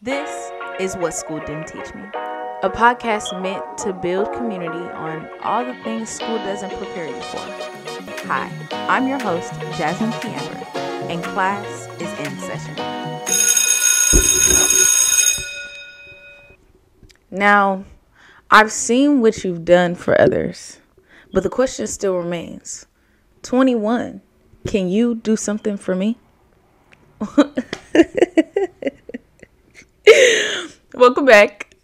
This is What School Didn't Teach Me, a podcast meant to build community on all the things school doesn't prepare you for. Hi, I'm your host, Jasmine Kiamber, and class is in session. Now, I've seen what you've done for others, but the question still remains. 21, can you do something for me? Welcome back.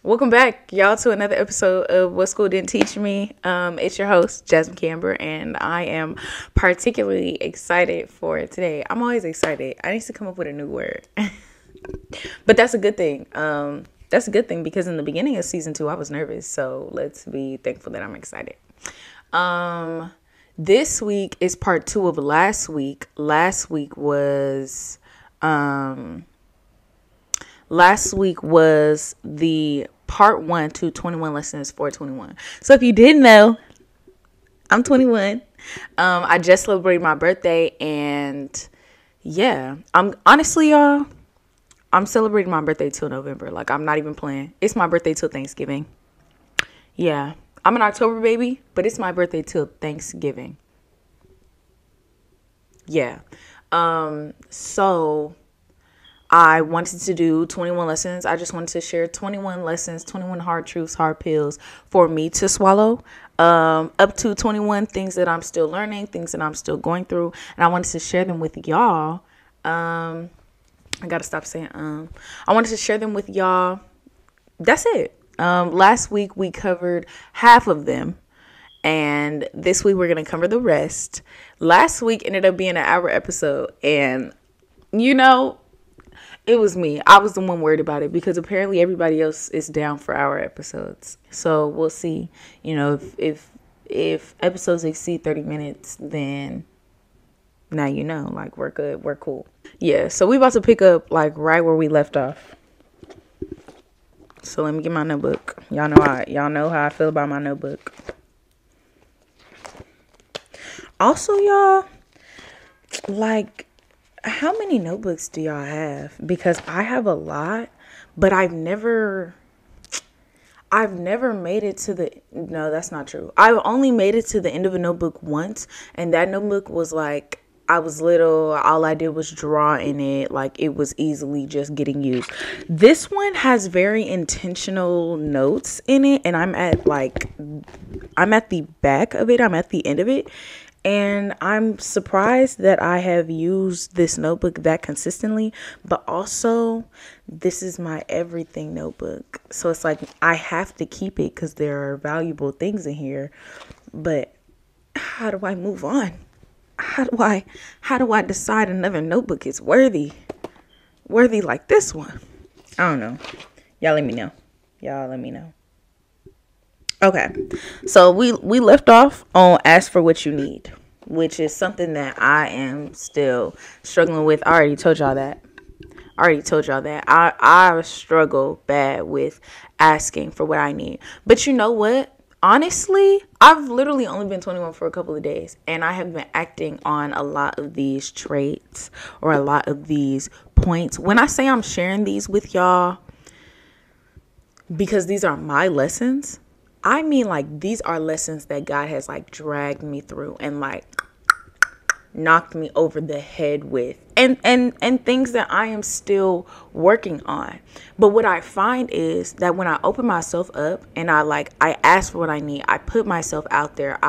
Welcome back, y'all, to another episode of What School Didn't Teach Me. It's your host, Jasmine Camber, and I am particularly excited for today. I'm always excited. I need to come up with a new word. But that's a good thing. That's a good thing because in the beginning of season 2, I was nervous. So let's be thankful that I'm excited. This week is part 2 of last week. Last week was the part 1 to 21 lessons for 21. So if you didn't know, I'm 21. I just celebrated my birthday, and yeah, I'm honestly, y'all, I'm celebrating my birthday till November. Like, I'm not even playing. It's my birthday till Thanksgiving. Yeah, I'm an October baby, but it's my birthday till Thanksgiving. Yeah. So I wanted to do 21 lessons. I just wanted to share 21 lessons, 21 hard truths, hard pills for me to swallow. Up to 21 things that I'm still learning, things that I'm still going through. And I wanted to share them with y'all. I got to stop saying, I wanted to share them with y'all. That's it. Last week we covered half of them. And this week we're going to cover the rest. Last week ended up being an hour episode. And, you know, it was me. I was the one worried about it because apparently everybody else is down for hour episodes. So we'll see. You know, if episodes exceed 30 minutes, then now you know, like, we're good. We're cool. Yeah. So we about to pick up like right where we left off. So let me get my notebook. Y'all know how I feel about my notebook. Also, y'all, like, how many notebooks do y'all have? Because I have a lot, but I've never made it to no, that's not true. I've only made it to the end of a notebook once, and that notebook was like, I was little, all I did was draw in it, like it was easily just getting used. This one has very intentional notes in it, and I'm at the back of it, I'm at the end of it. And I'm surprised that I have used this notebook that consistently, but also this is my everything notebook. So it's like I have to keep it because there are valuable things in here. But how do I move on? How do I decide another notebook is worthy like this one? I don't know. Y'all let me know. Okay, so we left off on ask for what you need, which is something that I am still struggling with. I already told y'all that. I struggle bad with asking for what I need. But you know what? Honestly, I've literally only been 21 for a couple of days, and I have been acting on a lot of these traits or a lot of these points. When I say I'm sharing these with y'all because these are my lessons, I mean, like, these are lessons that God has, like, dragged me through and, like, knocked me over the head with. And things that I am still working on. But what I find is that when I open myself up and I ask for what I need, I put myself out there.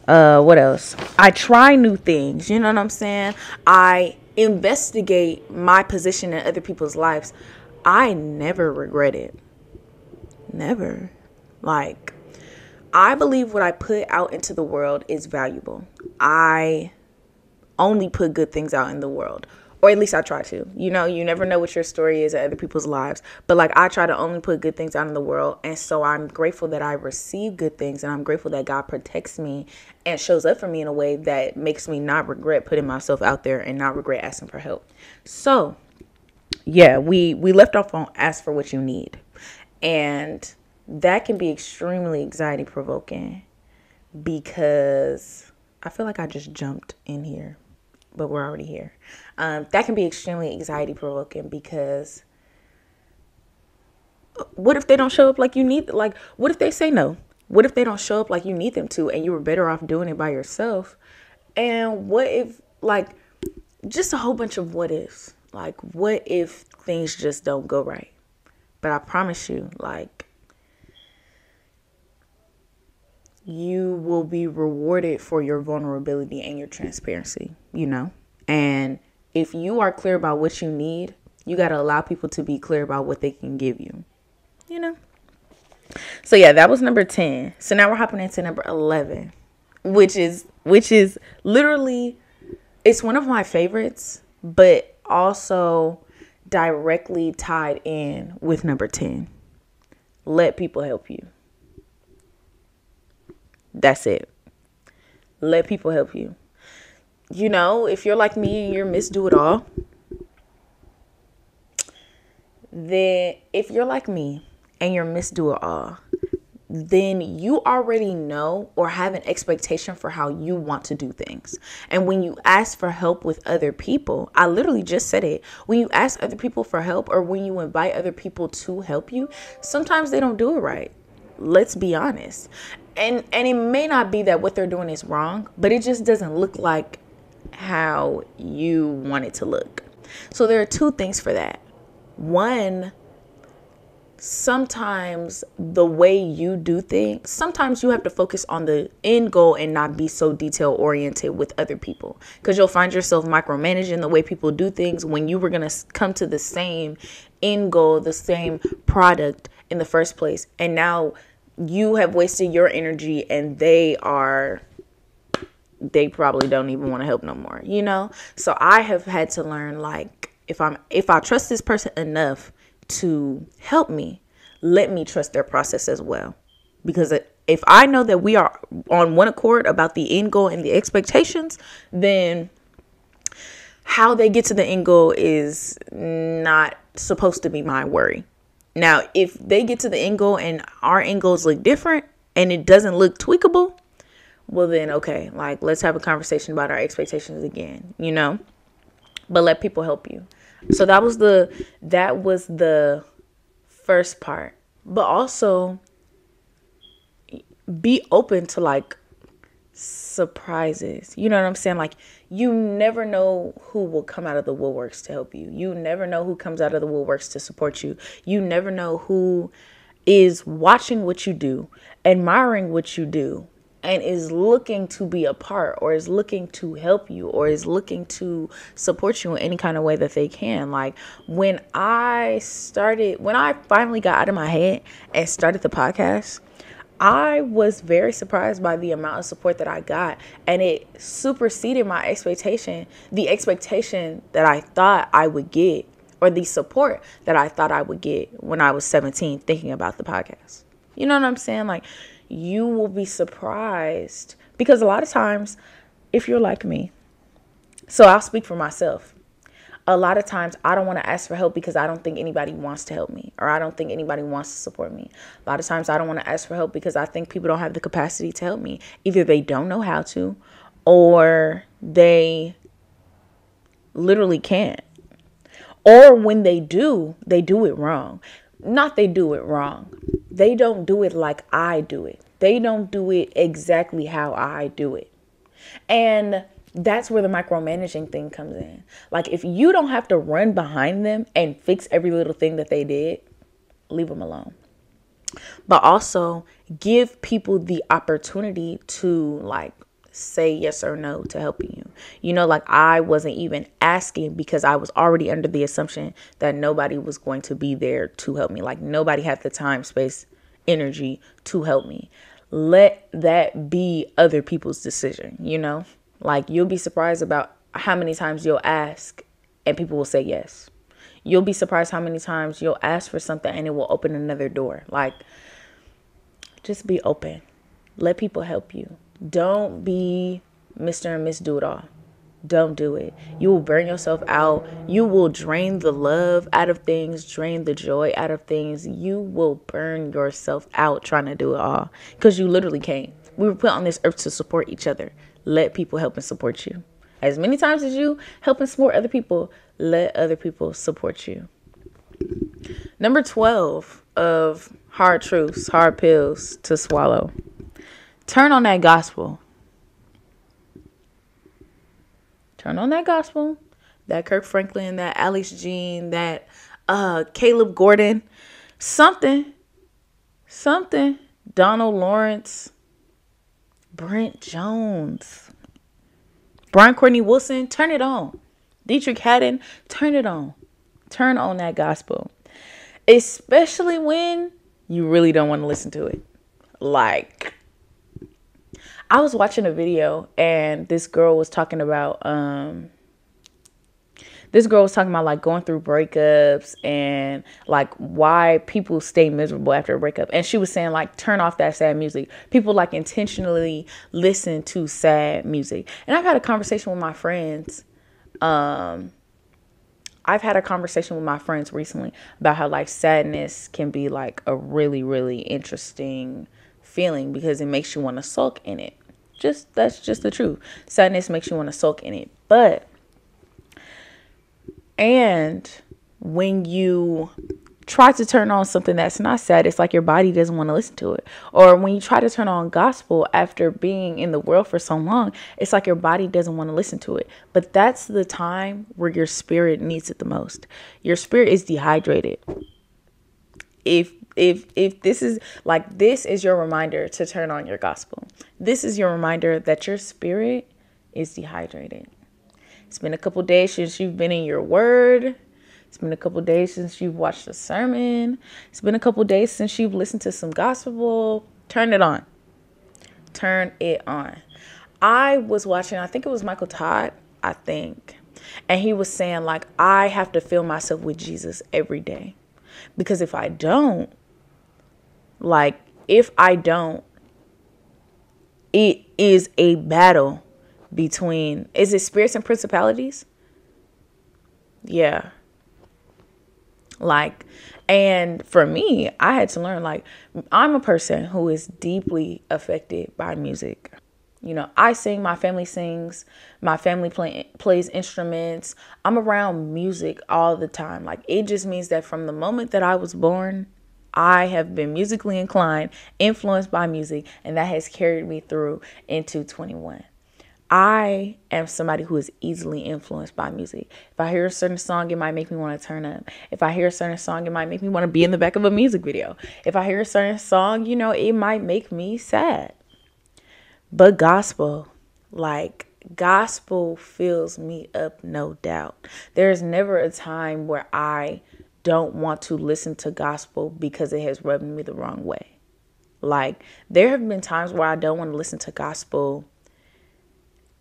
What else? I try new things. You know what I'm saying? I investigate my position in other people's lives. I never regret it. Never. Like, I believe what I put out into the world is valuable. I only put good things out in the world, or at least I try to. You know, you never know what your story is in other people's lives, but like, I try to only put good things out in the world. And so I'm grateful that I receive good things, and I'm grateful that God protects me and shows up for me in a way that makes me not regret putting myself out there and not regret asking for help. So yeah, we left off on ask for what you need. And that can be extremely anxiety provoking because I feel like I just jumped in here. but we're already here. That can be extremely anxiety provoking because what if they don't show up like you need? Like, what if they say no? What if they don't show up like you need them to and you were better off doing it by yourself? And what if, like, just a whole bunch of what ifs? Like, what if things just don't go right? But I promise you, like, you will be rewarded for your vulnerability and your transparency, you know? And if you are clear about what you need, you got to allow people to be clear about what they can give you, you know? So yeah, that was number 10. So now we're hopping into number 11, which is literally, it's one of my favorites, but also directly tied in with number 10. Let people help you. That's it. Let people help you. You know, if you're like me and you're Miss Do It All, then if you're like me and you're Miss Do It All, then you already know or have an expectation for how you want to do things. And when you ask for help with other people, I literally just said it. When you ask other people for help or when you invite other people to help you, sometimes they don't do it right. Let's be honest. And it may not be that what they're doing is wrong, but it just doesn't look like how you want it to look. So there are two things for that. One, sometimes the way you do things, sometimes you have to focus on the end goal and not be so detail oriented with other people, because you'll find yourself micromanaging the way people do things when you were going to come to the same end goal, the same product in the first place. And now you have wasted your energy and they probably don't even want to help no more, you know? So I have had to learn, like, if I trust this person enough to help me, let me trust their process as well. Because if I know that we are on one accord about the end goal and the expectations, then how they get to the end goal is not supposed to be my worry. Now, if they get to the end goal and our end goals look different and it doesn't look tweakable, well then, okay, like, let's have a conversation about our expectations again, you know? But let people help you. So that was the first part. But also be open to, like, surprises. You know what I'm saying? Like, you never know who will come out of the woodworks to help you. You never know who comes out of the woodworks to support you. You never know who is watching what you do, admiring what you do, and is looking to be a part, or is looking to help you, or is looking to support you in any kind of way that they can. Like, when I finally got out of my head and started the podcast, I was very surprised by the amount of support that I got, and it superseded my expectation, the expectation that I thought I would get, or the support that I thought I would get when I was 17 thinking about the podcast. You know what I'm saying? Like, you will be surprised, because a lot of times, if you're like me, so I'll speak for myself. A lot of times I don't want to ask for help because I don't think anybody wants to help me, or I don't think anybody wants to support me. A lot of times I don't want to ask for help because I think people don't have the capacity to help me. Either they don't know how to, or they literally can't. Or when they do it wrong. Not they do it wrong. They don't do it like I do it. They don't do it exactly how I do it. And that's where the micromanaging thing comes in. Like, if you don't have to run behind them and fix every little thing that they did, leave them alone. But also give people the opportunity to, like, say yes or no to helping you. You know, like, I wasn't even asking because I was already under the assumption that nobody was going to be there to help me. Like, nobody had the time, space, energy to help me. Let that be other people's decision, you know? Like, you'll be surprised about how many times you'll ask and people will say yes. You'll be surprised how many times you'll ask for something and it will open another door. Like, just be open. Let people help you. Don't be Mr. and Miss Do It All. Don't do it. You will burn yourself out. You will drain the love out of things, drain the joy out of things. You will burn yourself out trying to do it all, because you literally can't. We were put on this earth to support each other. Let people help and support you. As many times as you help and support other people, let other people support you. Number 12 of hard truths, hard pills to swallow. Turn on that gospel. Turn on that gospel. That Kirk Franklin, that Alex Jean, that Caleb Gordon. Something. Donald Lawrence. Brent Jones. Brian Courtney Wilson. Turn it on. Dietrich Haddon. Turn it on. Turn on that gospel. Especially when you really don't want to listen to it. Like, I was watching a video and this girl was talking about like going through breakups and like why people stay miserable after a breakup. And she was saying like, turn off that sad music. People like intentionally listen to sad music. And I've had a conversation with my friends. I've had a conversation with my friends recently about how like sadness can be like a really, really interesting feeling because it makes you want to sulk in it. That's just the truth. Sadness makes you want to sulk in it. And when you try to turn on something that's not sad, it's like your body doesn't want to listen to it. Or when you try to turn on gospel after being in the world for so long, it's like your body doesn't want to listen to it. But that's the time where your spirit needs it the most. Your spirit is dehydrated. If this is your reminder to turn on your gospel. This is your reminder that your spirit is dehydrated. It's been a couple days since you've been in your word. It's been a couple days since you've watched a sermon. It's been a couple days since you've listened to some gospel. Turn it on. Turn it on. I was watching, I think it was Michael Todd, and he was saying like, I have to fill myself with Jesus every day. Because if I don't, it is a battle between, is it spirits and principalities? Yeah. And for me, I had to learn, I'm a person who is deeply affected by music. You know, I sing, my family sings, my family plays instruments. I'm around music all the time. It just means that from the moment that I was born, I have been musically inclined, influenced by music, and that has carried me through into 21. I am somebody who is easily influenced by music. If I hear a certain song, it might make me want to turn up. If I hear a certain song, it might make me want to be in the back of a music video. If I hear a certain song, it might make me sad. But gospel fills me up, no doubt. There's never a time where I don't want to listen to gospel because it has rubbed me the wrong way. There have been times where I don't want to listen to gospel,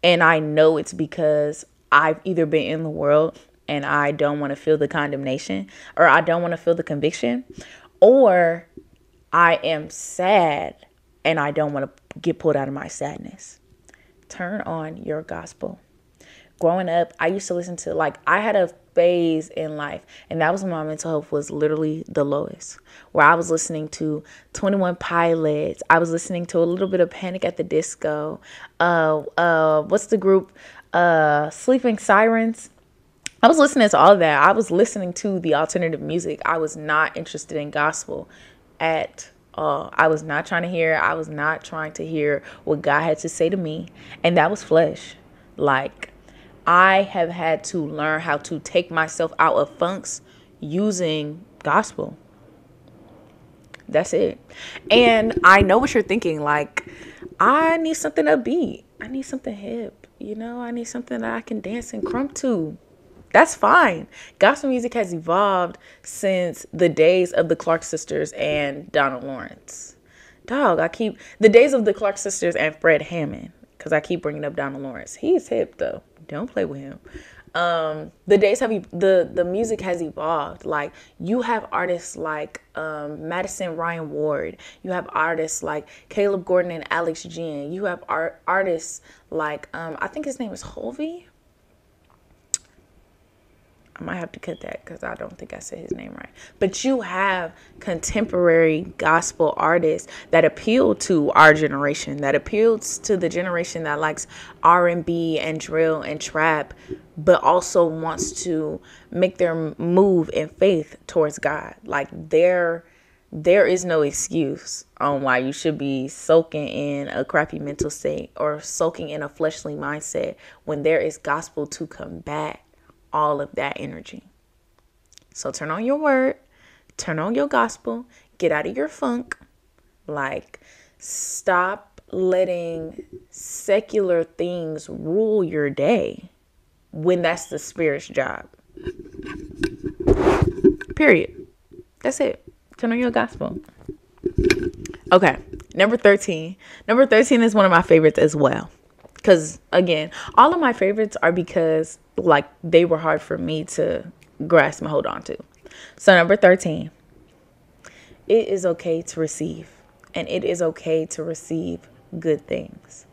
and I know it's because I've either been in the world and I don't want to feel the condemnation, or I don't want to feel the conviction, or I am sad and I don't want to get pulled out of my sadness. Turn on your gospel. Growing up, I used to listen to, I had a phase in life, and that was when my mental health was literally the lowest, where I was listening to 21 Pilots. I was listening to a little bit of Panic at the Disco. What's the group? Sleeping Sirens. I was listening to all of that. I was listening to the alternative music. I was not interested in gospel at all. I was not trying to hear what God had to say to me. And that was flesh. I have had to learn how to take myself out of funks using gospel. That's it. And I know what you're thinking. I need something upbeat. I need something hip. I need something that I can dance and crump to. That's fine. Gospel music has evolved since the days of the Clark sisters and Donald Lawrence. The days of the Clark sisters and Fred Hammond, because I keep bringing up Donald Lawrence. He's hip though. Don't play with him. The music has evolved. You have artists like Madison Ryan Ward. You have artists like Caleb Gordon and Alex Jean. You have artists like I think his name is Holvey. I might have to cut that because I don't think I said his name right. But you have contemporary gospel artists that appeal to our generation, that appeals to the generation that likes R&B and drill and trap, but also wants to make their move in faith towards God. Like there is no excuse on why you should be soaking in a crappy mental state or soaking in a fleshly mindset when there is gospel to combat all of that energy. So turn on your word, turn on your gospel, get out of your funk. Like, stop letting secular things rule your day when that's the Spirit's job. Period. That's it. Turn on your gospel. Okay, number 13. Number 13 is one of my favorites as well. Because, again, all of my favorites are because, like, they were hard for me to grasp and hold on to. So, number 13. It is okay to receive. And it is okay to receive good things.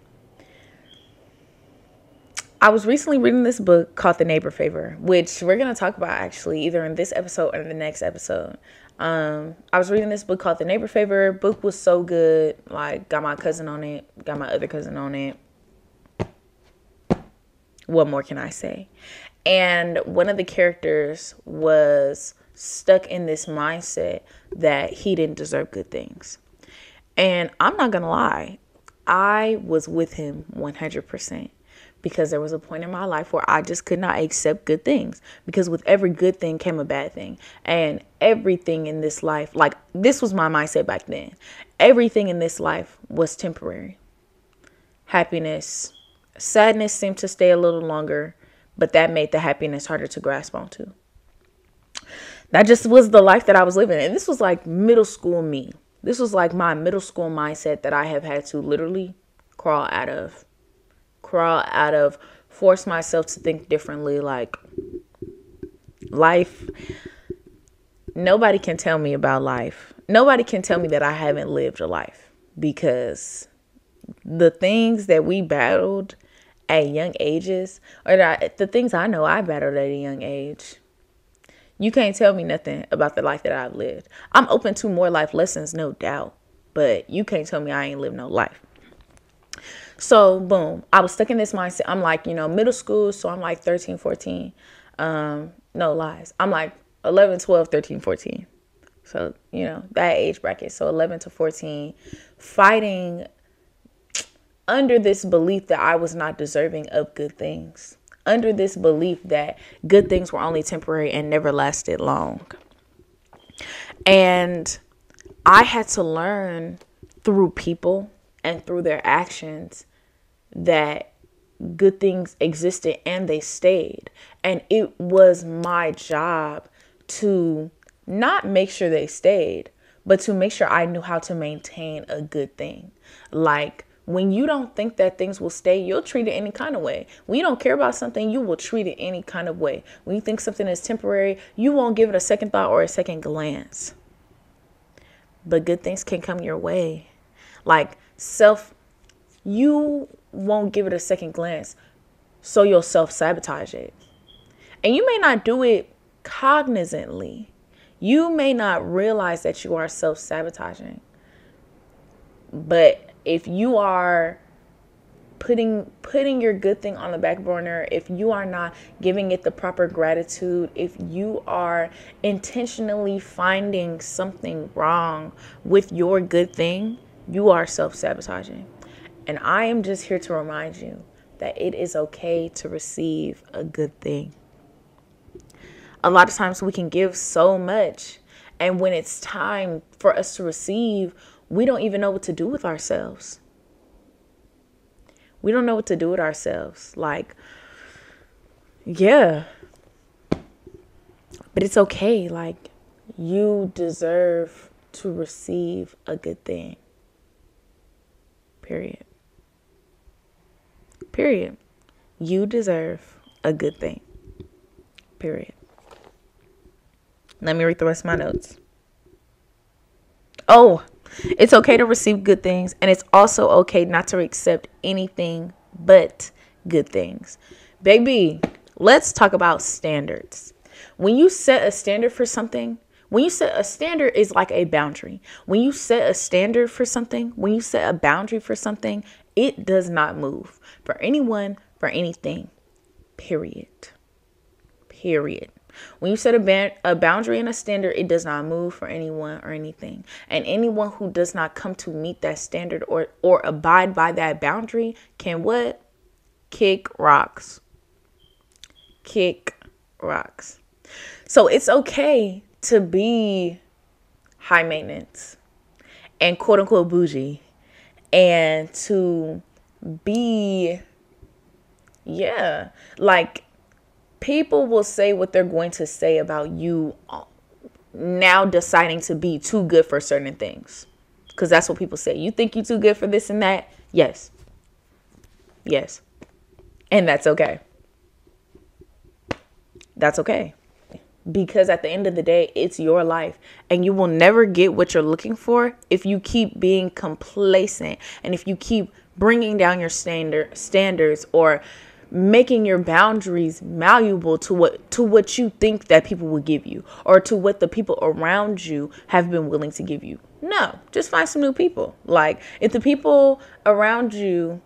I was recently reading this book called The Neighbor Favor, which we're going to talk about actually either in this episode or the next episode. I was reading this book called The Neighbor Favor. Book was so good. Like, got my cousin on it. Got my other cousin on it. What more can I say? And one of the characters was stuck in this mindset that he didn't deserve good things. And I'm not going to lie. I was with him 100%. Because there was a point in my life where I just could not accept good things. Because with every good thing came a bad thing. And everything in this life, like, this was my mindset back then. Everything in this life was temporary. Happiness, sadness seemed to stay a little longer. But that made the happiness harder to grasp onto. That just was the life that I was living. And this was like middle school me. This was like my middle school mindset that I have had to literally crawl out of, force myself to think differently. Like, life, nobody can tell me about life. Nobody can tell me that I haven't lived a life, because the things that we battled at young ages, or the things I know I battled at a young age, you can't tell me nothing about the life that I've lived. I'm open to more life lessons, no doubt, but you can't tell me I ain't lived no life. So, boom, I was stuck in this mindset. I'm like, middle school. So I'm like 13, 14. No lies. I'm like 11, 12, 13, 14. So, that age bracket. So 11 to 14, fighting under this belief that I was not deserving of good things. Under this belief that good things were only temporary and never lasted long. And I had to learn through people and through their actions that good things existed and they stayed. And it was my job to not make sure they stayed, but to make sure I knew how to maintain a good thing. Like, when you don't think that things will stay, you'll treat it any kind of way. When you don't care about something, you will treat it any kind of way. When you think something is temporary, you won't give it a second thought or a second glance. But good things can come your way. Like, you won't give it a second glance, so you'll self-sabotage it. And you may not do it cognizantly. You may not realize that you are self-sabotaging. But if you are putting your good thing on the back burner, if you are not giving it the proper gratitude, if you are intentionally finding something wrong with your good thing, you are self-sabotaging. And I am just here to remind you that it is okay to receive a good thing. A lot of times we can give so much, and when it's time for us to receive, we don't even know what to do with ourselves. We don't know what to do with ourselves. Like, yeah. But it's okay. Like, you deserve to receive a good thing. Period. Period. You deserve a good thing. Period. Let me read the rest of my notes. Oh, it's okay to receive good things, and it's also okay not to accept anything but good things. Baby, let's talk about standards. When you set a standard for something, when you set a standard is like a boundary. When you set a standard for something, when you set a boundary for something, it does not move for anyone, for anything, period. Period. When you set a boundary and a standard, it does not move for anyone or anything. And anyone who does not come to meet that standard or abide by that boundary can what? Kick rocks. Kick rocks. So it's okay to be high maintenance and quote unquote bougie and to be, yeah, like people will say what they're going to say about you now deciding to be too good for certain things. Because that's what people say. You think you're too good for this and that? Yes. Yes. And that's okay. That's okay. Because at the end of the day, it's your life. And you will never get what you're looking for if you keep being complacent. And if you keep bringing down your standards or making your boundaries malleable to what you think that people will give you or to what the people around you have been willing to give you. No, just find some new people. Like if the people around you,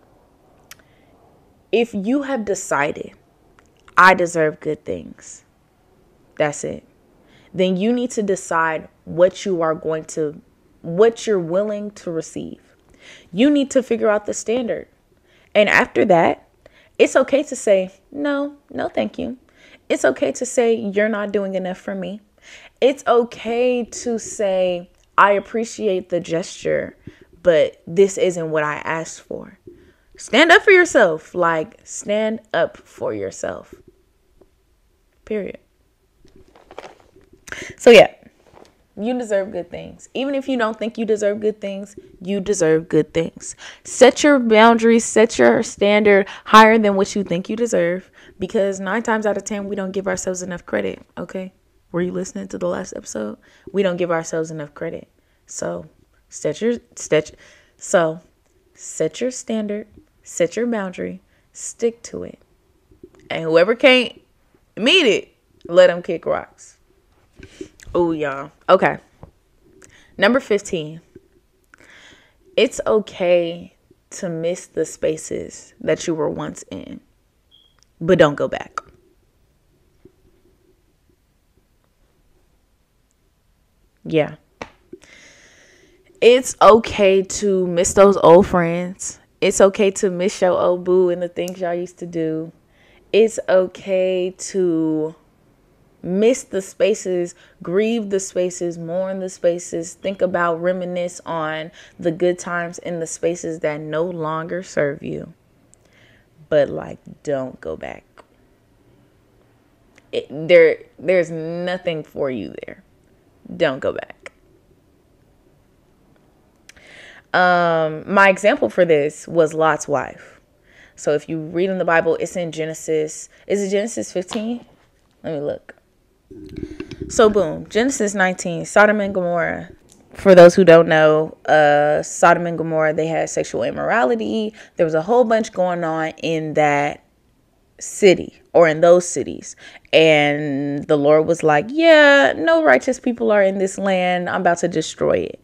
if you have decided I deserve good things, that's it. Then you need to decide what you're willing to receive. You need to figure out the standard. And after that, it's okay to say, no, thank you. It's okay to say, you're not doing enough for me. It's okay to say, I appreciate the gesture, but this isn't what I asked for. Stand up for yourself. Like, stand up for yourself. Period. So yeah, you deserve good things. Even if you don't think you deserve good things, you deserve good things. Set your boundaries, set your standard higher than what you think you deserve, because 9 times out of 10, we don't give ourselves enough credit. Okay. Were you listening to the last episode? We don't give ourselves enough credit. So set your standard, set your boundary, stick to it. And whoever can't meet it, let them kick rocks. Oh, y'all. Okay. Number 15. It's okay to miss the spaces that you were once in, but don't go back. Yeah. It's okay to miss those old friends. It's okay to miss your old boo and the things y'all used to do. It's okay to miss the spaces, grieve the spaces, mourn the spaces, think about, reminisce on the good times in the spaces that no longer serve you. But like, don't go back. There's nothing for you there. Don't go back. My example for this was Lot's wife. So if you read in the Bible, it's in Genesis. Is it Genesis 15? Let me look. So boom, Genesis 19, Sodom and Gomorrah. For those who don't know, Sodom and Gomorrah, they had sexual immorality. There was a whole bunch going on in that city or in those cities. And the Lord was like, yeah, no righteous people are in this land. I'm about to destroy it.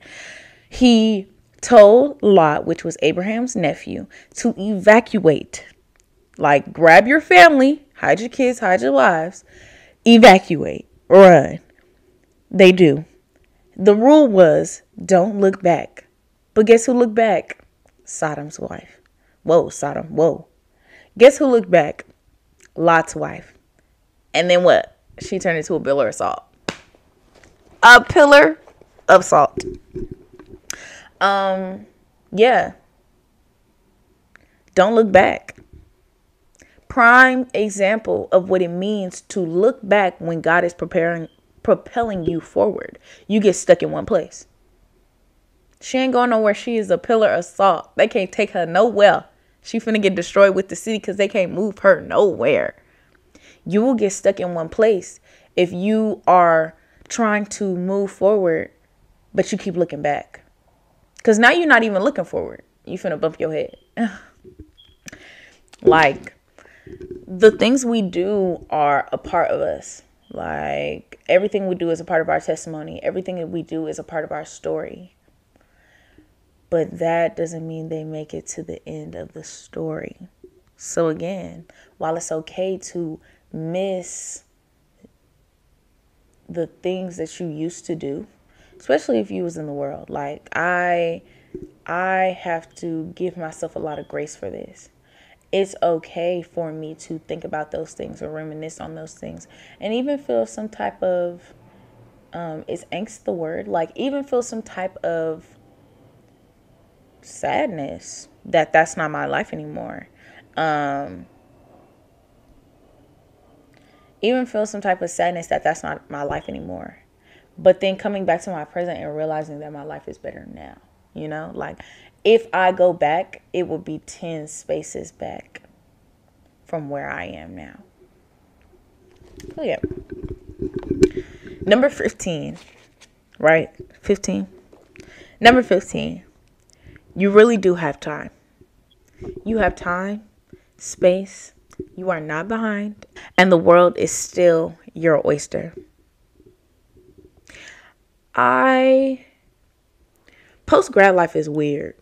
He told Lot, which was Abraham's nephew, to evacuate. Like, grab your family, hide your kids, hide your wives, evacuate, run. They do. The rule was, don't look back. But guess who looked back? Sodom's wife. Whoa, Sodom, whoa. Guess who looked back? Lot's wife. And then what? She turned into a pillar of salt. A pillar of salt. Yeah. Don't look back. Prime example of what it means to look back when God is propelling you forward. You get stuck in one place. She ain't going nowhere. She is a pillar of salt. They can't take her nowhere. She finna get destroyed with the city because they can't move her nowhere. You will get stuck in one place if you are trying to move forward, but you keep looking back. Because now you're not even looking forward. You finna bump your head. Like, the things we do are a part of us. Like, everything we do is a part of our testimony. Everything that we do is a part of our story. But that doesn't mean they make it to the end of the story. So again, while it's okay to miss the things that you used to do, especially if you was in the world, like I have to give myself a lot of grace for this. It's okay for me to think about those things or reminisce on those things and even feel some type of, is angst the word? Like, even feel some type of sadness that that's not my life anymore. Even feel some type of sadness that that's not my life anymore. But then coming back to my present and realizing that my life is better now. You know, like, if I go back, it would be 10 spaces back from where I am now. So yeah. Number 15, right? 15. Number 15. You really do have time. You have time, space. You are not behind. And the world is still your oyster. Post-grad life is weird.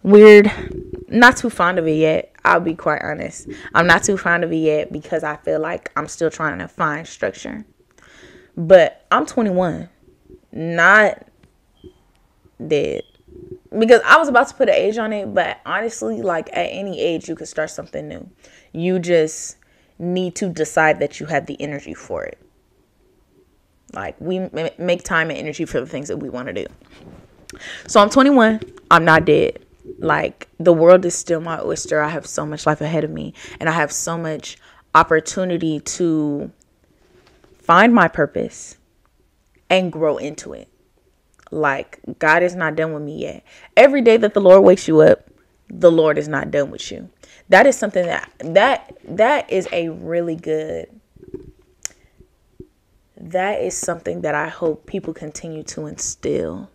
Not too fond of it yet. I'll be quite honest. I'm not too fond of it yet because I feel like I'm still trying to find structure. But I'm 21. Not dead. Because I was about to put an age on it, but honestly, like, at any age, you could start something new. You just need to decide that you have the energy for it. Like, we make time and energy for the things that we want to do. So I'm 21. I'm not dead. Like, the world is still my oyster. I have so much life ahead of me, and I have so much opportunity to find my purpose and grow into it. Like, God is not done with me yet. Every day that the Lord wakes you up, the Lord is not done with you. That is something that is a really good, that is something that I hope people continue to instill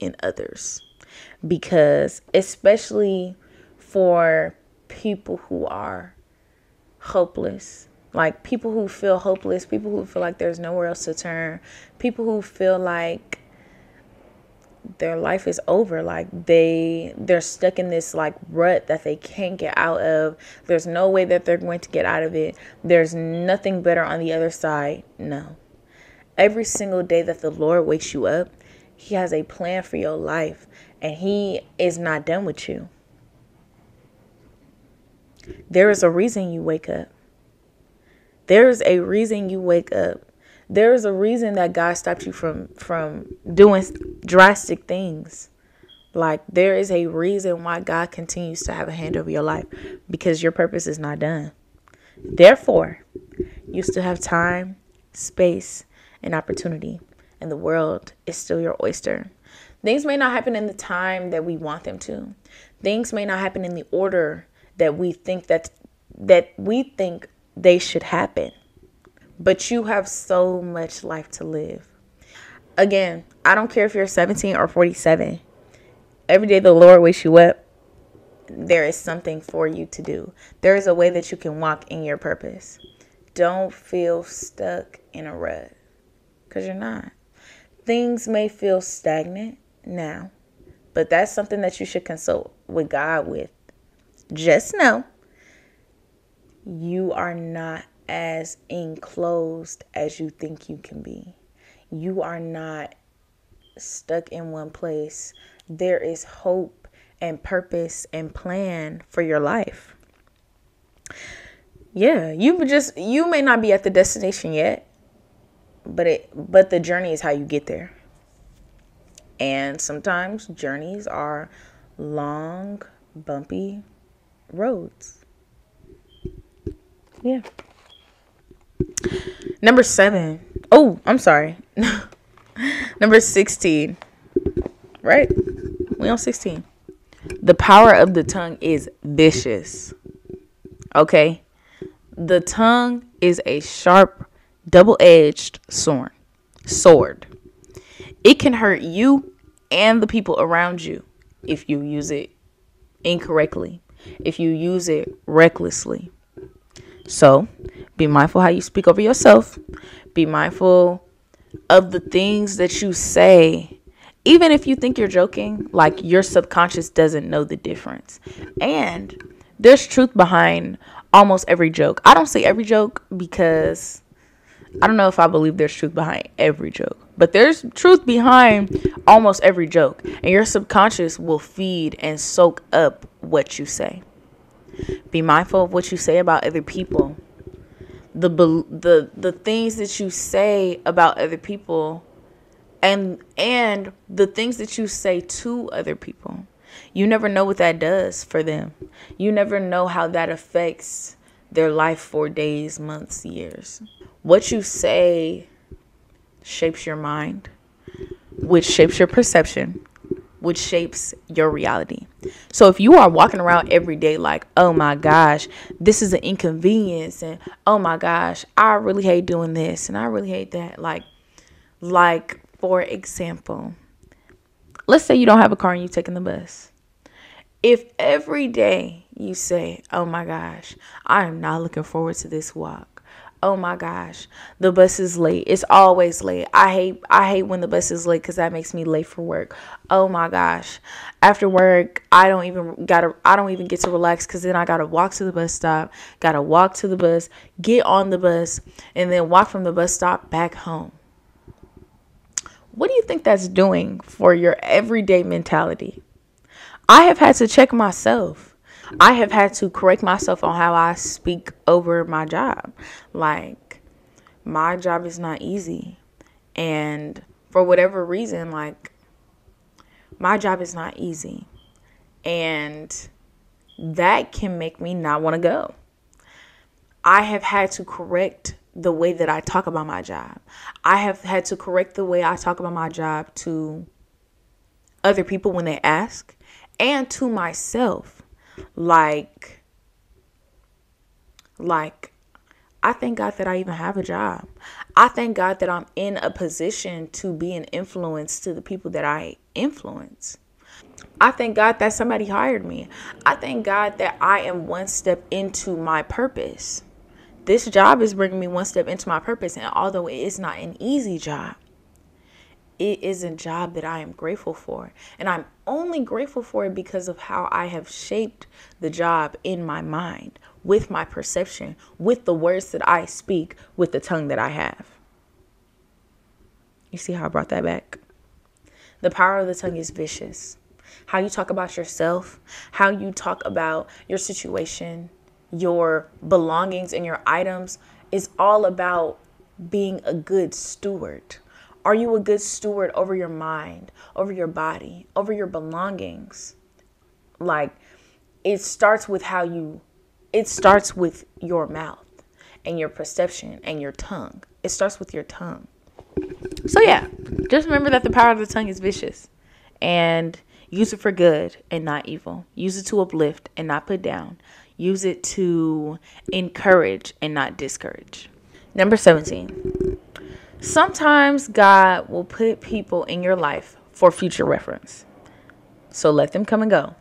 in others. Because especially for people who are hopeless, like people who feel hopeless, people who feel like there's nowhere else to turn, people who feel like their life is over, like they're stuck in this like rut that they can't get out of. There's no way that they're going to get out of it. There's nothing better on the other side. No. Every single day that the Lord wakes you up, He has a plan for your life, and He is not done with you. There is a reason you wake up. There is a reason you wake up. There is a reason that God stopped you from doing drastic things. Like, there is a reason why God continues to have a hand over your life, because your purpose is not done. Therefore, you still have time, space, and opportunity, and the world is still your oyster. Things may not happen in the time that we want them to. Things may not happen in the order that we think that we think they should happen. But you have so much life to live. Again, I don't care if you're 17 or 47. Every day the Lord wakes you up, there is something for you to do. There is a way that you can walk in your purpose. Don't feel stuck in a rut, because you're not. Things may feel stagnant now, but that's something that you should consult with God with. Just know you are not as enclosed as you think you can be. You are not stuck in one place. There is hope and purpose and plan for your life. Yeah, you may not be at the destination yet, but the journey is how you get there. And sometimes journeys are long, bumpy roads. Yeah. Number 7. Oh, I'm sorry. Number 16. Right? We on 16. The power of the tongue is vicious. Okay? The tongue is a sharp, double-edged sword. It can hurt you and the people around you if you use it incorrectly, if you use it recklessly. So be mindful how you speak over yourself. Be mindful of the things that you say. Even if you think you're joking, like your subconscious doesn't know the difference. And there's truth behind almost every joke. I don't say every joke because I don't know if I believe there's truth behind every joke, but there's truth behind almost every joke. And your subconscious will feed and soak up what you say. Be mindful of what you say about other people. The things that you say about other people and the things that you say to other people. You never know what that does for them. You never know how that affects their life for days, months, years. What you say shapes your mind, which shapes your perception, which shapes your reality. So if you are walking around every day like, oh my gosh, this is an inconvenience, and oh my gosh, I really hate doing this and I really hate that. Like for example, let's say you don't have a car and you're taking the bus. If every day you say, oh my gosh, I am not looking forward to this walk. Oh my gosh, the bus is late. It's always late. I hate when the bus is late because that makes me late for work. Oh my gosh, after work I don't even get to relax because then I gotta walk to the bus stop, gotta walk to the bus, get on the bus, and then walk from the bus stop back home. What do you think that's doing for your everyday mentality? I have had to check myself. I have had to correct myself on how I speak over my job. Like, my job is not easy. And for whatever reason, like, my job is not easy. And that can make me not want to go. I have had to correct the way that I talk about my job. I have had to correct the way I talk about my job to other people when they ask, and to myself. Like, I thank God that I even have a job. I thank God that I'm in a position to be an influence to the people that I influence. I thank God that somebody hired me. I thank God that I am one step into my purpose. This job is bringing me one step into my purpose. And although it is not an easy job, it is a job that I am grateful for. And I'm only grateful for it because of how I have shaped the job in my mind, with my perception, with the words that I speak, with the tongue that I have. You see how I brought that back? The power of the tongue is vicious. How you talk about yourself, how you talk about your situation, your belongings and your items is all about being a good steward. Are you a good steward over your mind, over your body, over your belongings? Like, it starts with your mouth and your perception and your tongue. It starts with your tongue. So yeah, just remember that the power of the tongue is vicious, and use it for good and not evil. Use it to uplift and not put down. Use it to encourage and not discourage. Number 17. Sometimes God will put people in your life for future reference. So let them come and go.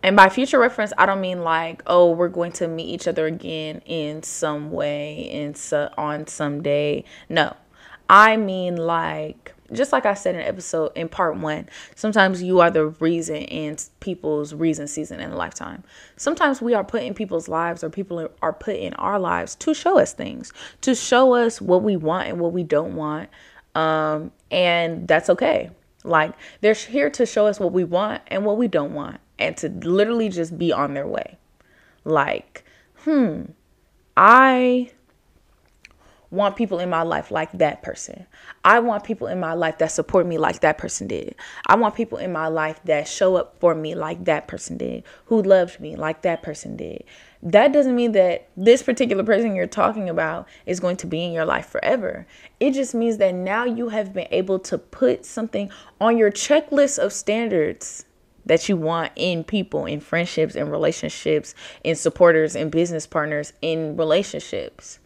And by future reference, I don't mean like, oh, we're going to meet each other again in some way, on some day. No, I mean like, just like I said in part 1, sometimes you are the reason in people's reason season in a lifetime. Sometimes we are put in people's lives, or people are put in our lives to show us things, to show us what we want and what we don't want. And that's okay. Like, they're here to show us what we want and what we don't want, and to literally just be on their way. Like, I want people in my life like that person. I want people in my life that support me like that person did. I want people in my life that show up for me like that person did, who loved me like that person did. That doesn't mean that this particular person you're talking about is going to be in your life forever. It just means that now you have been able to put something on your checklist of standards that you want in people, in friendships, in relationships, in supporters, in business partners, in relationships.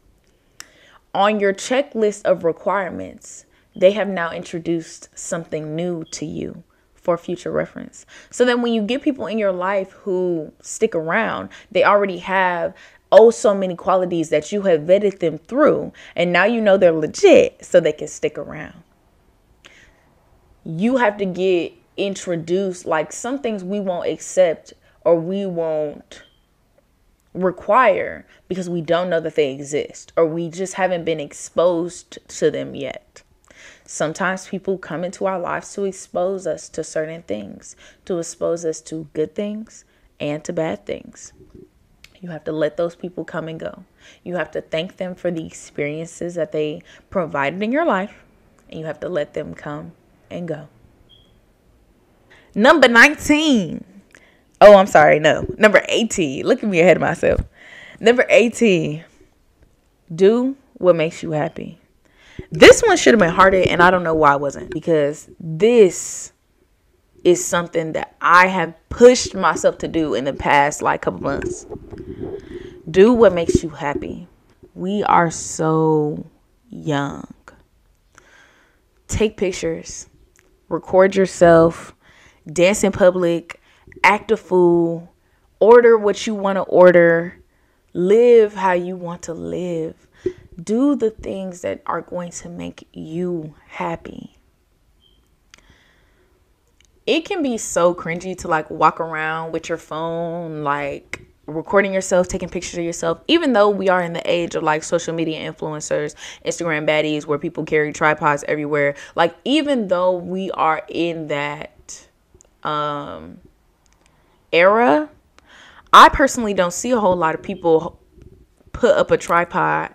On your checklist of requirements, they have now introduced something new to you for future reference. So that when you get people in your life who stick around, they already have oh so many qualities that you have vetted them through, and now you know they're legit so they can stick around. You have to get introduced, like some things we won't accept or we won't require because we don't know that they exist, or we just haven't been exposed to them yet. Sometimes people come into our lives to expose us to certain things, to expose us to good things and to bad things. You have to let those people come and go. You have to thank them for the experiences that they provided in your life, and you have to let them come and go. Number 19. Oh, I'm sorry. No, number 18. Look at me ahead of myself. Number 18. Do what makes you happy. This one should have been harder, and I don't know why it wasn't, because this is something that I have pushed myself to do in the past like couple months. Do what makes you happy. We are so young. Take pictures. Record yourself. Dance in public. Act a fool. Order what you want to order. Live how you want to live. Do the things that are going to make you happy. It can be so cringy to like walk around with your phone, like recording yourself, taking pictures of yourself, even though we are in the age of like social media influencers, Instagram baddies, where people carry tripods everywhere. Like, even though we are in that era, I personally don't see a whole lot of people put up a tripod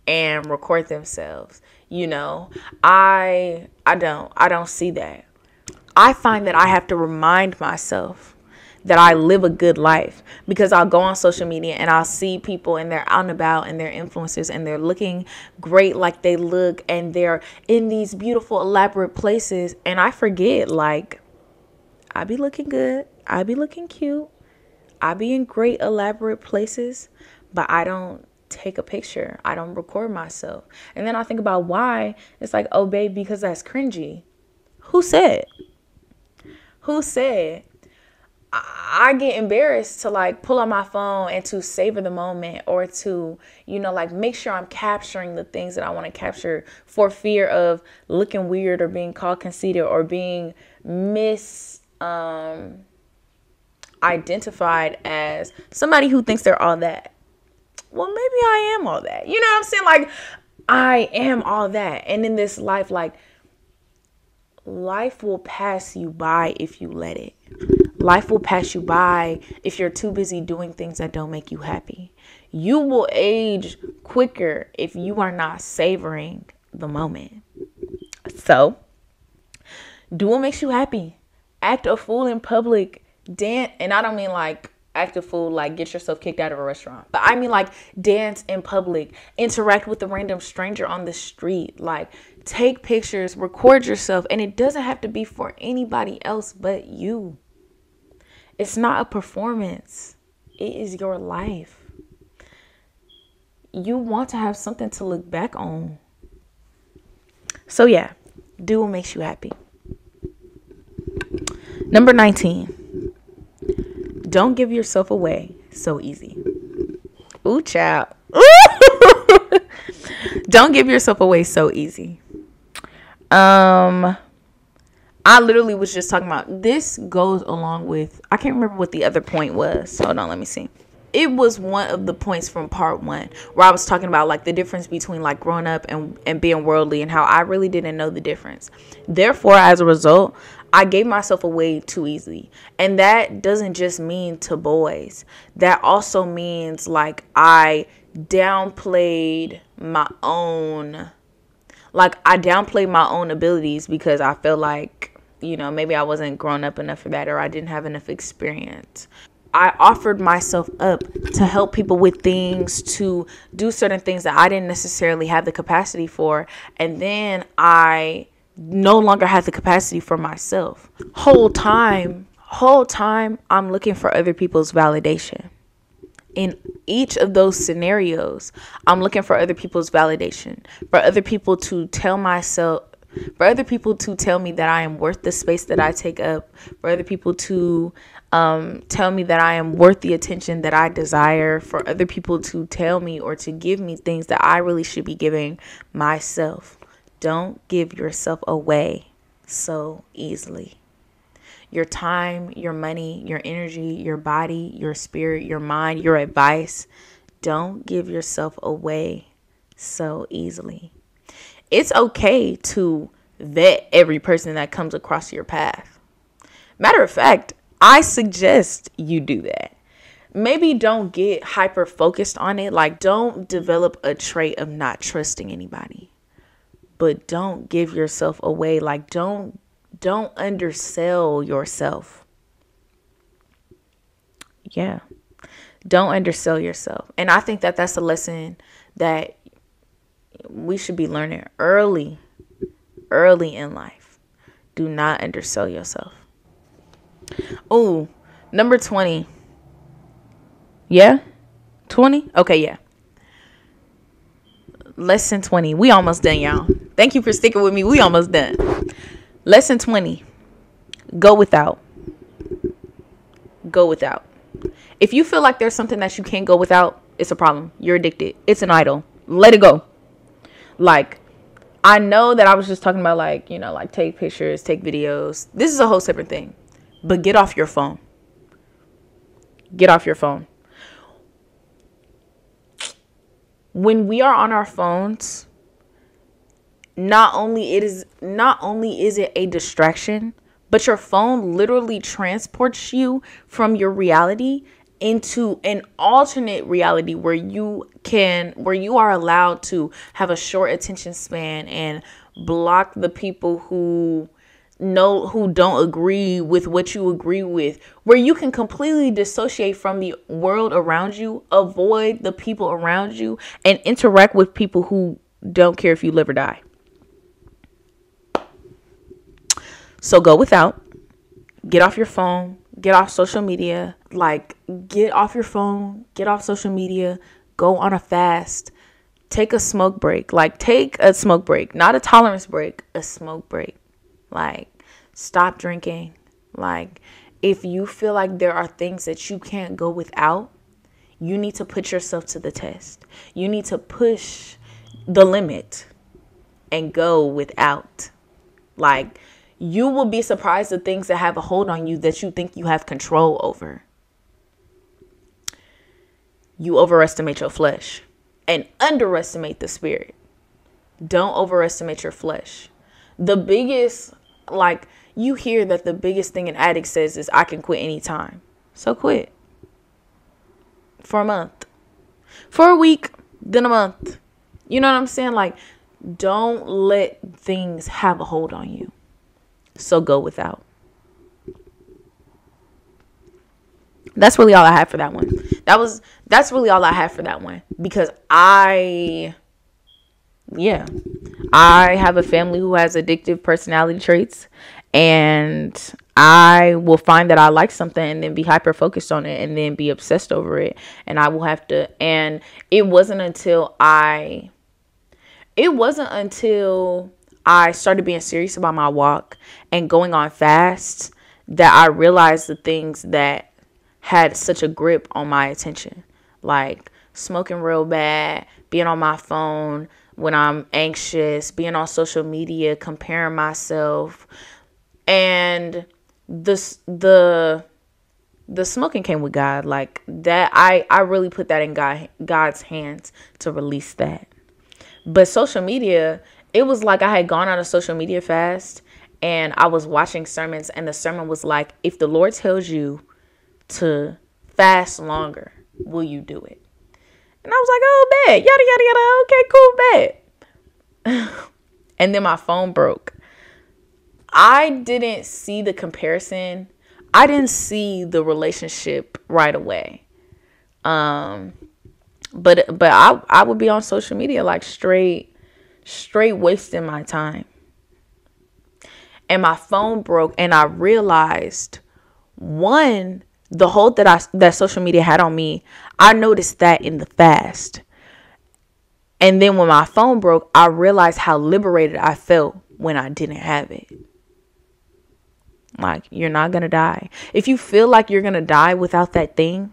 and record themselves. You know, I don't see that. I find that I have to remind myself that I live a good life, because I'll go on social media and I'll see people and they're out and about and they're influencers and they're looking great like they look, and they're in these beautiful elaborate places, and I forget, like, I be looking good, I be looking cute, I be in great elaborate places, but I don't take a picture, I don't record myself. And then I think about why. It's like, oh babe, because that's cringy. Who said? I get embarrassed to like pull out my phone and to savor the moment, or to, you know, like make sure I'm capturing the things that I want to capture, for fear of looking weird or being called conceited or being identified as somebody who thinks they're all that. Well, maybe I am all that. You know what I'm saying? Like, I am all that. And in this life, like, life will pass you by if you let it. Life will pass you by if you're too busy doing things that don't make you happy. You will age quicker if you are not savoring the moment. So, do what makes you happy. Act a fool in public. Dance, and I don't mean like act a fool like get yourself kicked out of a restaurant, but I mean like dance in public, interact with a random stranger on the street, like take pictures, record yourself, and it doesn't have to be for anybody else but you. It's not a performance. It is your life. You want to have something to look back on. So yeah, do what makes you happy. Number 19. Don't give yourself away so easy. Ooh, child. Don't give yourself away so easy. I literally was just talking about, this goes along with, I can't remember what the other point was. Hold on, let me see. It was one of the points from part 1 where I was talking about like the difference between like growing up and being worldly, and how I really didn't know the difference. Therefore, as a result, I gave myself away too easily. And that doesn't just mean to boys. That also means like I downplayed my own abilities, because I felt like, you know, maybe I wasn't grown up enough for that, or I didn't have enough experience. I offered myself up to help people with things, to do certain things that I didn't necessarily have the capacity for. And then I no longer have the capacity for myself. Whole time, I'm looking for other people's validation. In each of those scenarios, I'm looking for other people's validation, for other people to tell myself, for other people to tell me that I am worth the space that I take up, for other people to tell me that I am worth the attention that I desire, for other people to tell me or to give me things that I really should be giving myself. Don't give yourself away so easily. Your time, your money, your energy, your body, your spirit, your mind, your advice. Don't give yourself away so easily. It's okay to vet every person that comes across your path. Matter of fact, I suggest you do that. Maybe don't get hyper focused on it. Like, don't develop a trait of not trusting anybody. But don't give yourself away. Like, don't undersell yourself. Yeah. Don't undersell yourself. And I think that that's a lesson that we should be learning early in life. Do not undersell yourself. Oh, number 20. Yeah? 20? Okay, yeah. Lesson 20. We almost done, y'all. Thank you for sticking with me. We almost done. Lesson 20. Go without. Go without. If you feel like there's something that you can't go without, it's a problem. You're addicted. It's an idol. Let it go. Like, I know that I was just talking about, like, you know, like, take pictures, take videos. This is a whole separate thing. But get off your phone. Get off your phone. When we are on our phones, not only is it a distraction, but your phone literally transports you from your reality into an alternate reality where you are allowed to have a short attention span and block the people who don't agree with what you agree with, where you can completely dissociate from the world around you, avoid the people around you, and interact with people who don't care if you live or die. So go without. Get off your phone. Get off social media. Like, get off your phone. Get off social media. Go on a fast. Take a smoke break. Like, take a smoke break. Not a tolerance break. A smoke break. Like, stop drinking. Like, if you feel like there are things that you can't go without, you need to put yourself to the test. You need to push the limit and go without. Like, you will be surprised at things that have a hold on you that you think you have control over. You overestimate your flesh and underestimate the spirit. Don't overestimate your flesh. The biggest, like, you hear that the biggest thing an addict says is, I can quit anytime. So quit. For a month. For a week. Then a month. You know what I'm saying? Like, don't let things have a hold on you. So go without. That's really all I have for that one. That's really all I have for that one. Because I have a family who has addictive personality traits, and I will find that I like something and then be hyper focused on it and then be obsessed over it. And I will have to, and it wasn't until I started being serious about my walk and going on fasts that I realized the things that had such a grip on my attention. Like smoking real bad, being on my phone when I'm anxious, being on social media, comparing myself. And the smoking came with God. Like that, I really put that in God's hands to release that. But social media, it was like I had gone on a social media fast and I was watching sermons, and the sermon was like, if the Lord tells you to fast longer, will you do it? And I was like, oh, bet. Yada, yada, yada. Okay, cool, bet. And then my phone broke. I didn't see the comparison. I didn't see the relationship right away. But I would be on social media like straight wasting my time. And my phone broke, and I realized, one, the hold that social media had on me, I noticed that in the fast. And then when my phone broke, I realized how liberated I felt when I didn't have it. Like, you're not going to die. If you feel like you're going to die without that thing,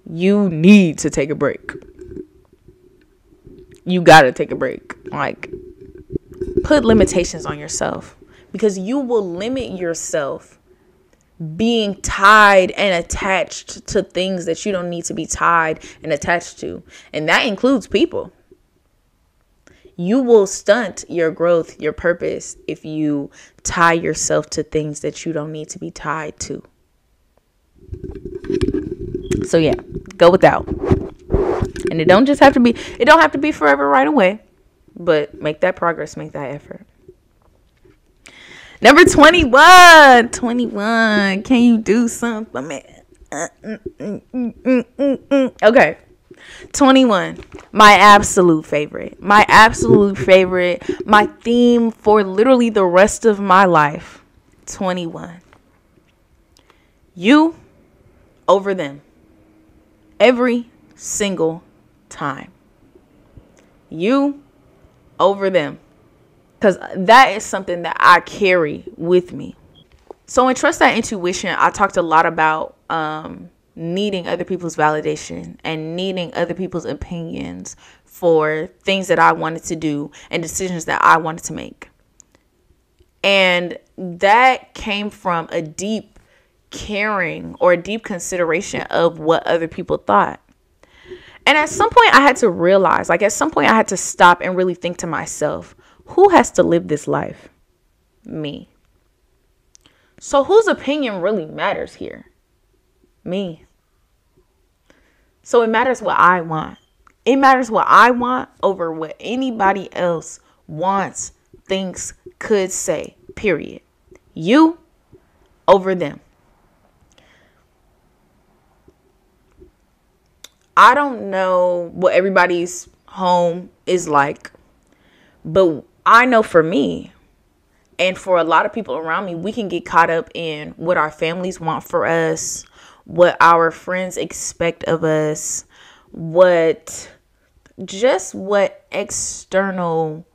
you need to take a break. You got to take a break. Like, put limitations on yourself, because you will limit yourself being tied and attached to things that you don't need to be tied and attached to. And that includes people. You will stunt your growth, your purpose, if you tie yourself to things that you don't need to be tied to. So yeah, go without. And it don't have to be forever right away, but make that progress, make that effort. Number 21. Can you do something, man? Okay. 21. My absolute favorite. My theme for literally the rest of my life. 21. You over them. Every single time. You over them. Because that is something that I carry with me. So in Trust That Intuition, I talked a lot about needing other people's validation and needing other people's opinions for things that I wanted to do and decisions that I wanted to make. And that came from a deep caring or a deep consideration of what other people thought. And at some point I had to realize, I had to stop and really think to myself, who has to live this life? Me. So whose opinion really matters here? Me. So it matters what I want. It matters what I want over what anybody else wants, thinks, could say, period. You over them. I don't know what everybody's home is like, but I know for me, and for a lot of people around me, we can get caught up in what our families want for us, what our friends expect of us, what external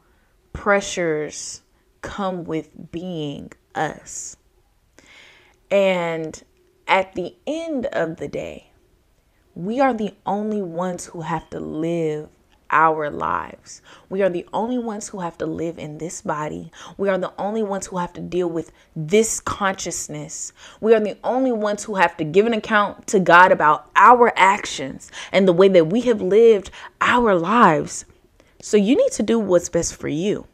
pressures come with being us. And at the end of the day, we are the only ones who have to live our lives. We are the only ones who have to live in this body. We are the only ones who have to deal with this consciousness. We are the only ones who have to give an account to God about our actions and the way that we have lived our lives. So you need to do what's best for you.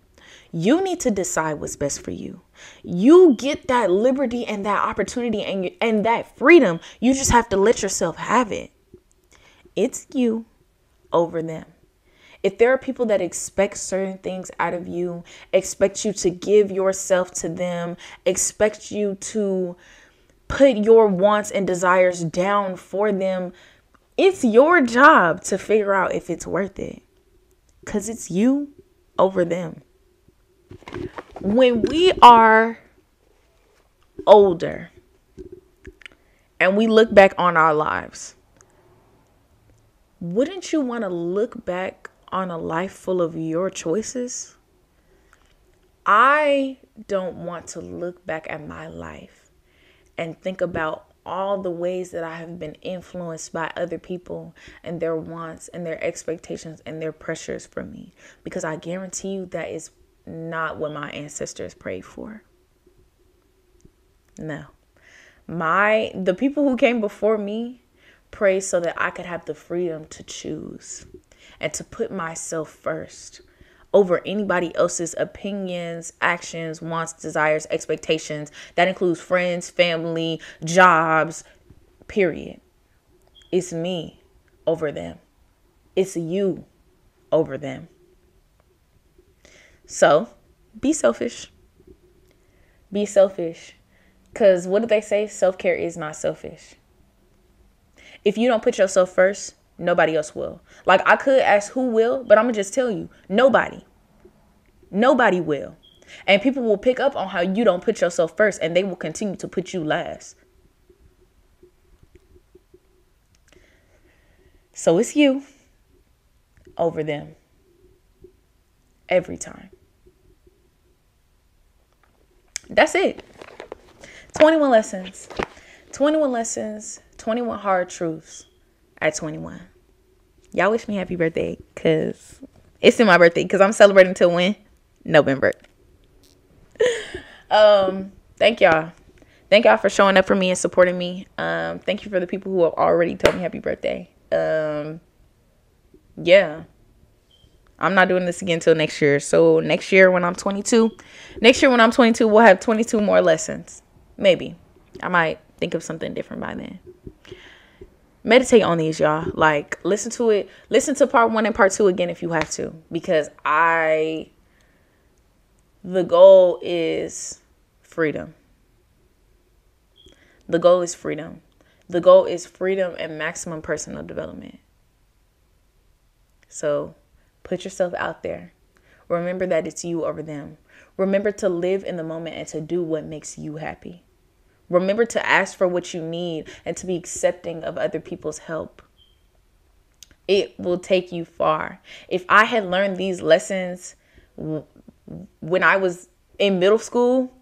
You need to decide what's best for you. You get that liberty and that opportunity and that freedom. You just have to let yourself have it. It's you over them. If there are people that expect certain things out of you, expect you to give yourself to them, expect you to put your wants and desires down for them, it's your job to figure out if it's worth it. Because it's you over them. When we are older and we look back on our lives, wouldn't you want to look back on a life full of your choices? I don't want to look back at my life and think about all the ways that I have been influenced by other people and their wants and their expectations and their pressures for me, because I guarantee you that is not what my ancestors prayed for. No. The people who came before me prayed so that I could have the freedom to choose and to put myself first over anybody else's opinions, actions, wants, desires, expectations. That includes friends, family, jobs, period. It's me over them. It's you over them. So be selfish. Be selfish. Because what do they say? Self-care is not selfish. If you don't put yourself first, nobody else will. Like, I could ask who will, but I'm going to just tell you, nobody. Nobody will. And people will pick up on how you don't put yourself first, and they will continue to put you last. So it's you over them. Every time. That's it. 21 lessons. 21 lessons. 21 hard truths at 21. Y'all wish me happy birthday, because it's in my birthday, because I'm celebrating till when? November. Thank y'all. Thank y'all for showing up for me and supporting me. Thank you for the people who have already told me happy birthday. Yeah. I'm not doing this again till next year. So next year when I'm 22, we'll have 22 more lessons. Maybe. I might think of something different by then. Meditate on these, y'all. Like, listen to it. Listen to part 1 and part 2 again if you have to. Because the goal is freedom. The goal is freedom. The goal is freedom and maximum personal development. So put yourself out there. Remember that it's you over them. Remember to live in the moment and to do what makes you happy. Remember to ask for what you need and to be accepting of other people's help. It will take you far. If I had learned these lessons when I was in middle school,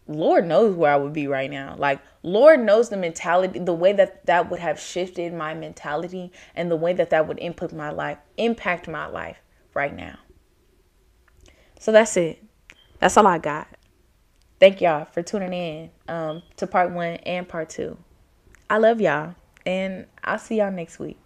Lord knows where I would be right now. Like, Lord knows the mentality, the way that would have shifted my mentality and the way that would impact my life right now. So that's it. That's all I got. Thank y'all for tuning in to part 1 and part 2. I love y'all, and I'll see y'all next week.